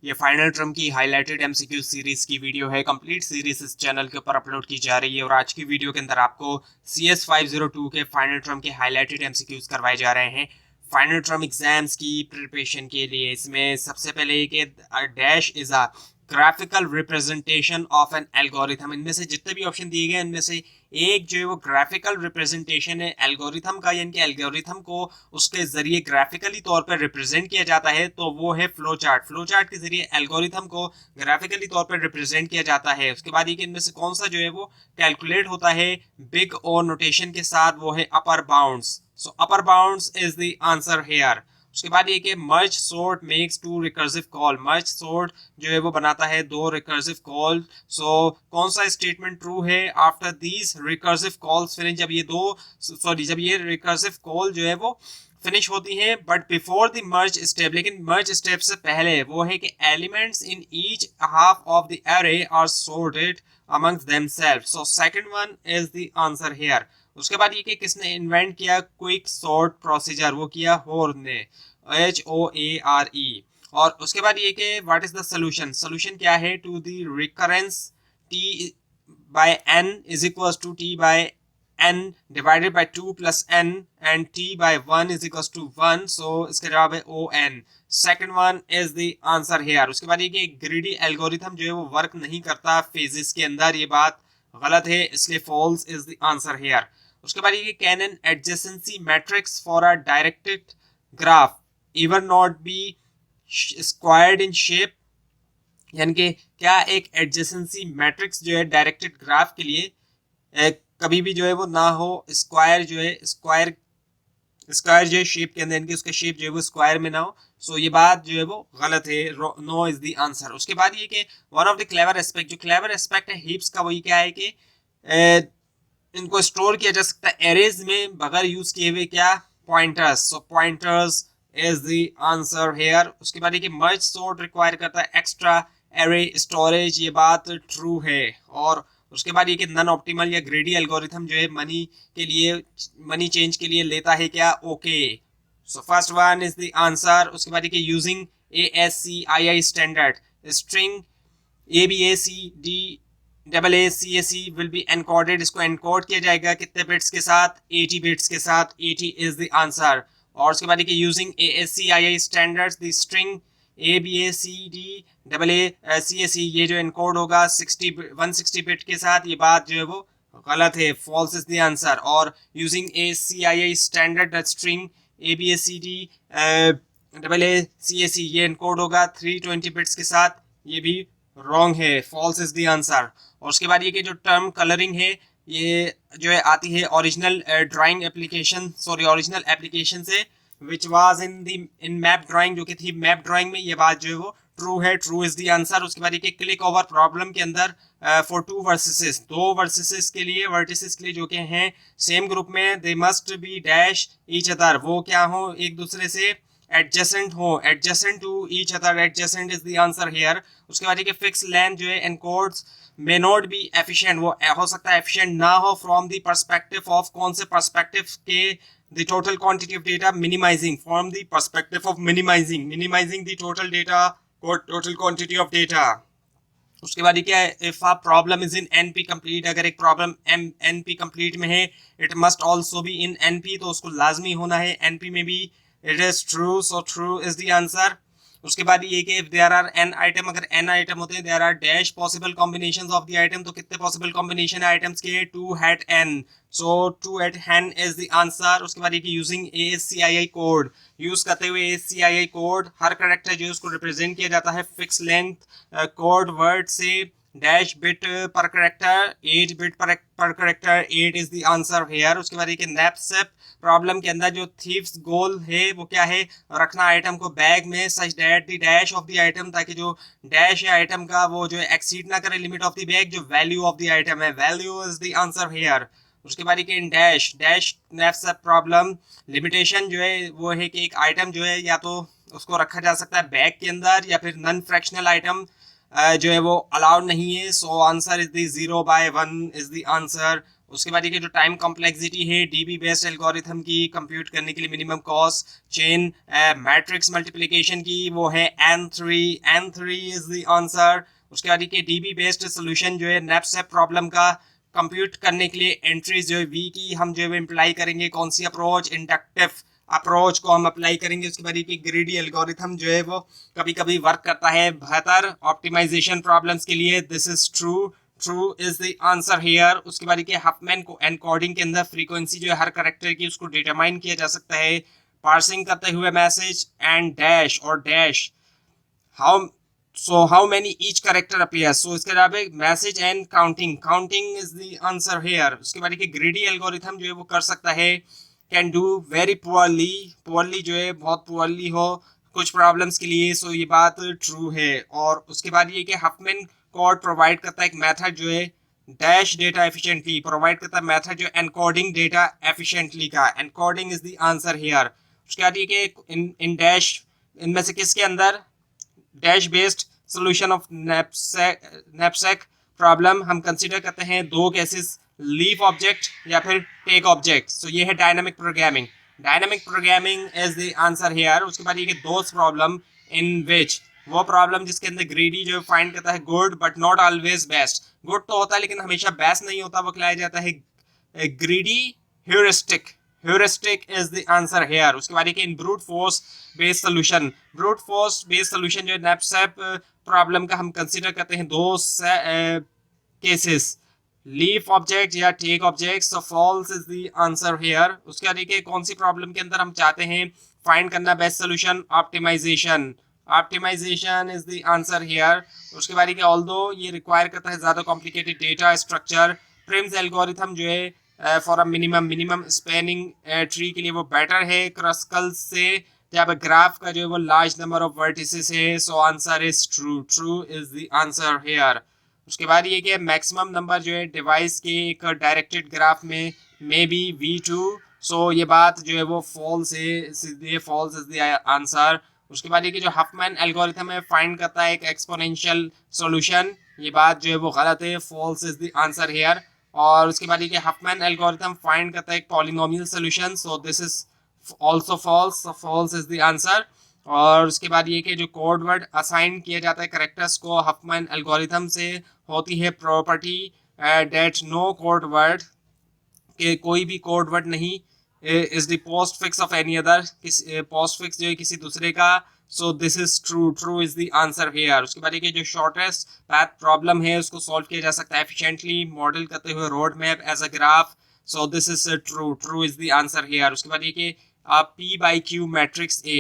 ये final term की highlighted MCQ series की वीडियो है। कंप्लीट सीरीज इस चैनल के ऊपर अपलोड की जा रही है और आज की वीडियो के अंदर आपको CS 502 के फाइनल टर्म के हाईलाइटेड एमसीक्यूज करवाए जा रहे हैं फाइनल टर्म एग्जाम्स की प्रिपरेशन के लिए। इसमें सबसे पहले कि dash is a graphical representation of an algorithm. इनमें से जितने भी ऑप्शन दिए गए इनमें से एक जो है वो ग्राफिकल रिप्रेजेंटेशन है एल्गोरिथम का, यानी कि एल्गोरिथम को उसके जरिए ग्राफिकली तौर पर रिप्रेजेंट किया जाता है, तो वो है फ्लो चार्ट। फ्लो चार्ट के जरिए एल्गोरिथम को ग्राफिकली तौर पर रिप्रेजेंट किया जाता है। उसके बाद ये कि इनमें से कौन सा जो है वो कैलकुलेट होता है बिग ओ नोटेशन के साथ, वो है upper bounds. So upper bounds is the answer here. उसके बाद ये कि merge sort makes two recursive call. Merge sort जो है वो बनाता है दो रिकर्सिव कॉल। सो कौन सा स्टेटमेंट ट्रू है? After these recursive calls finish, जब ये दो जब ये रिकर्सिव कॉल जो है वो फिनिश होती है but before the merge step, लेकिन मर्ज स्टेप से पहले, वो है कि elements in each half of the array are sorted amongst themselves. So second one is the answer here. उसके बाद ये कि किसने इन्वेंट किया क्विक सॉर्ट प्रोसीजर? वो किया हॉर्न ने, HOARE। और उसके बाद ये कि what is the solution? Solution क्या है? To the recurrence t by n is equals to t by n divided by 2 plus n and t by 1 is equals to 1. so इसका जवाब है ON। Second one is the answer here. उसके बाद ये कि greedy algorithm जो है वो वर्क नहीं करता फेजेस के अंदर, ये बात गलत है, इसलिए false is the answer here. उसके बाद ये can an adjacency matrix for a directed graph even not be squared in shape, यानी कि क्या एक एडजेसेंसी मैट्रिक्स जो है डायरेक्टेड ग्राफ के लिए कभी भी जो है वो ना हो स्क्वायर, जो है स्क्वायर जो है शेप के अंदर, यानी कि उसका शेप जो है वो स्क्वायर में ना हो। सो ये बात जो है वो गलत है, नो इज द आंसर। उसके बाद ये कि one of the clever aspect, जो क्लेवर एस्पेक्ट है हीप्स का, वही क्या है कि इनको स्टोर किया जा सकता है एरेज में बगैर यूज किए हुए क्या? Pointers. So pointers is the answer here. उसके बाद ये मर्ज सॉर्ट रिक्वायर करता है एक्स्ट्रा एरे स्टोरेज, ये बात ट्रू है। और उसके बाद ये कि नॉन ऑप्टिमल या ग्रेडी एल्गोरिथम जो है मनी चेंज के लिए लेता है क्या? Okay. So first one is the answer. उसके बाद ये कि using ASCII standard string ABACD AACAC will be encoded, इसको एनकोड किया जाएगा कितने बिट्स के साथ? 80 बिट्स के साथ। 80 इज द आंसर। और उसके बाद using ASCII standards the string ABACD AACAC ये जो एनकोड होगा 160 बिट के साथ, ये बात जो है वो गलत है, फॉल्स इज द आंसर। और using ASCII standard string ABACD AACAC ये एनकोड होगा 320 बिट्स के साथ, ये भी रॉन्ग है, फॉल्स इज द आंसर। और उसके बाद ये कि जो टर्म कलरिंग है ये जो है आती है original drawing application, original application से, which was in map drawing, जो कि थी मैप ड्राइंग में। ये बात जो है वो ट्रू है, ट्रू इज द आंसर। उसके बाद ये क्लिक ओवर प्रॉब्लम के अंदर फॉर टू वर्सेसेस, दो वर्सेसेस के लिए, वर्टिसेस के लिए जो कि हैं सेम ग्रुप में, they must be dash each other, वो क्या हो? एक दूसरे से एडजेसेंट हो, adjacent to each other, adjacent is the answer here. उसके बाद ये फिक्स लेंथ जो है encodes may not be efficient, वो हो सकता है एफिशिएंट ना हो फ्रॉम द पर्सपेक्टिव ऑफ, कौन से पर्सपेक्टिव के? the total quantity of data, minimizing from the perspective of minimizing the total data, total quantity of data। उसके बाद ये क्या है? If a problem is in NP complete, अगर एक प्रॉब्लम NP कंप्लीट में है, it must also be in NP, तो उसको लाजमी होना है NP में भी। It is true, so true is the answer. उसके बाद ये कि if there are n item, अगर n आइटम होते हैं, there are dash possible combinations of the item, तो कितने पॉसिबल कॉम्बिनेशन है आइटम्स के? 2 at n, so 2 at n is the answer. उसके बाद ये कि यूजिंग ASCII कोड, यूज करते हुए ASCII कोड, हर करेक्टर जो है उसको रिप्रेजेंट किया जाता है फिक्स लेंथ कोड वर्ड से, डैश बिट पर करेक्टर, 8 बिट पर character, 8 is the answer here. उसके बाद ये नैपसेप प्रॉब्लम के अंदर जो थीव्स गोल है वो क्या है? रखना आइटम को बैग में such that the dash of the item, ताकि जो डैश है आइटम का वो जो एक्सीड ना करे लिमिट ऑफ द बैग, जो वैल्यू ऑफ द आइटम है, value is the answer here. उसके बाद ये डैश नैपसेप प्रॉब्लम लिमिटेशन जो है वो है कि एक आइटम जो है या तो उसको रखा जा सकता है बैग के अंदर, या फिर नॉन फ्रैक्शनल आइटम जो है वो अलाउड नहीं है। So answer is the 0/1 is the answer. उसके बाद ये जो टाइम कॉम्प्लेक्सिटी है डीबी बेस्ड एल्गोरिथम की कंप्यूट करने के लिए minimum cost, chain matrix multiplication की वो है n3 इज द आंसर। उसके बाद ये डीबी बेस्ड सोल्यूशन जो है नैपसेप प्रॉब्लम का कंप्यूट करने के लिए एंट्रीज जो है वी की हम जो है इम्प्लाई करेंगे कौन सी अप्रोच, इंडक्टिव अप्रोच को हम अप्लाई करेंगे। उसके बाद ये ग्रीडी एल्गोरिथम जो है वो कभी कभी वर्क करता है बेहतर ऑप्टिमाइजेशन प्रॉब्लम्स के लिए। This is true is the answer here. उसके बाद ये हफमैन को एनकोडिंग के अंदर फ्रीक्वेंसी जो है हर करेक्टर की उसको डिटरमाइन किया जा सकता है पार्सिंग करते हुए मैसेज एंड डैश और dash how many each character appears, so इसके अलावा message and counting is the answer here. उसके बाद ग्रीडी एल्गोरिथम जो है वो कर सकता है कैन डू वेरी पुअरली जो है बहुत पुअरली हो कुछ प्रॉब्लम्स के लिए, सो ये बात ट्रू है। और उसके बाद ये कि हफमैन कोड प्रोवाइड करता है एक मेथड जो है डैश डेटा एफिशिएंटली प्रोवाइड करता है मेथड जो एनकोडिंग डेटा एफिशिएंटली का, encoding is the answer here. उसके बाद ये कि इन डैश इनमें से किसके अंदर dash based solution of knapsack problem हम कंसीडर करते हैं दो केसेस, लीफ ऑब्जेक्ट या फिर टेक ऑब्जेक्ट। सो ये है dynamic programming is the answer here. उसके बाद ये कि दोस्त प्रॉब्लम इन विच वो प्रॉब्लम जिसके अंदर ग्रीडी जो फाइंड करता है good but not always best, good तो होता है लेकिन हमेशा बेस्ट नहीं होता, वो खिलाया जाता है greedy heuristic is the answer here. उसके बाद in brute force based solution जो नैपसैप प्रॉब्लम का हम कंसीडर करते हैं दो केसेस, लीफ ऑब्जेक्ट या take object, so false is the answer here. उसके बाद कौन सी प्रॉब्लम के अंदर हम चाहते हैं फाइंड करना best solution, optimization is the answer here. उसके बाद ऑल्दो ये रिक्वायर करता है ज़्यादा complicated data structure, Prim's algorithm जो है for a minimum spanning tree के लिए वो बेटर है क्रस्कल से, जहाँ पर ग्राफ का जो है वो लार्ज नंबर ऑफ वर्टिसेस है, so answer is true is the answer here. उसके बाद ये कि मैक्सिमम नंबर जो है डिवाइस के एक डायरेक्टेड ग्राफ में मे बी V2, सो ये बात जो है वो फॉल्स है, सीधे फॉल्स इज द आंसर। उसके बाद ये कि जो हफमैन एल्गोरिथम है फाइंड करता है एक एक्सपोनेंशियल सॉल्यूशन, ये बात जो है वो गलत है, false is the answer here. और उसके बाद ये हफमैन एल्गोरिथम फाइंड करता है एक polynomial solution, so this is also false is the answer. और उसके बाद ये कि जो कोड वर्ड असाइन किया जाता है करेक्टर्स को हफमैन एल्गोरिथम से होती है property that no code word के कोई भी कोड वर्ड नहीं is the postfix of any other, postfix जो है किसी दूसरे का, so this is true is the answer here. उसके बाद ये जो शॉर्टेस्ट पैथ प्रॉब्लम है उसको सॉल्व किया जा सकता है एफिशिएंटली मॉडल करते हुए road map as a graph, so this is true is the answer here. उसके बाद ये कि P by q matrix A,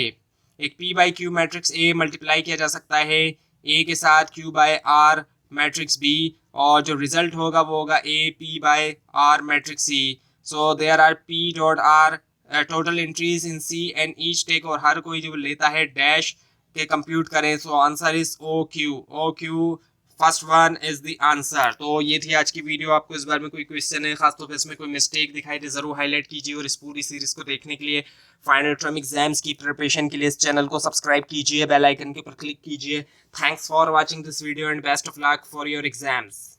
एक P by q matrix A multiply किया जा सकता है A के साथ Q by R matrix B, और जो रिजल्ट होगा वो होगा A P by R matrix C। So there are P dot R total entries in C and each take, और हर कोई जो लेता है डैश के कंप्यूट करें, so answer is OQ first one is the answer. तो ये थी आज की वीडियो। आपको इस बार में कोई क्वेश्चन है खासतौर पर इसमें कोई मिस्टेक दिखाई दे जरूर हाईलाइट कीजिए, और इस पूरी सीरीज को देखने के लिए फाइनल टर्म एग्जाम्स की प्रिपरेशन के लिए इस चैनल को सब्सक्राइब कीजिए, बेल आइकन के ऊपर क्लिक कीजिए। Thanks for watching this video and best of luck for your exams.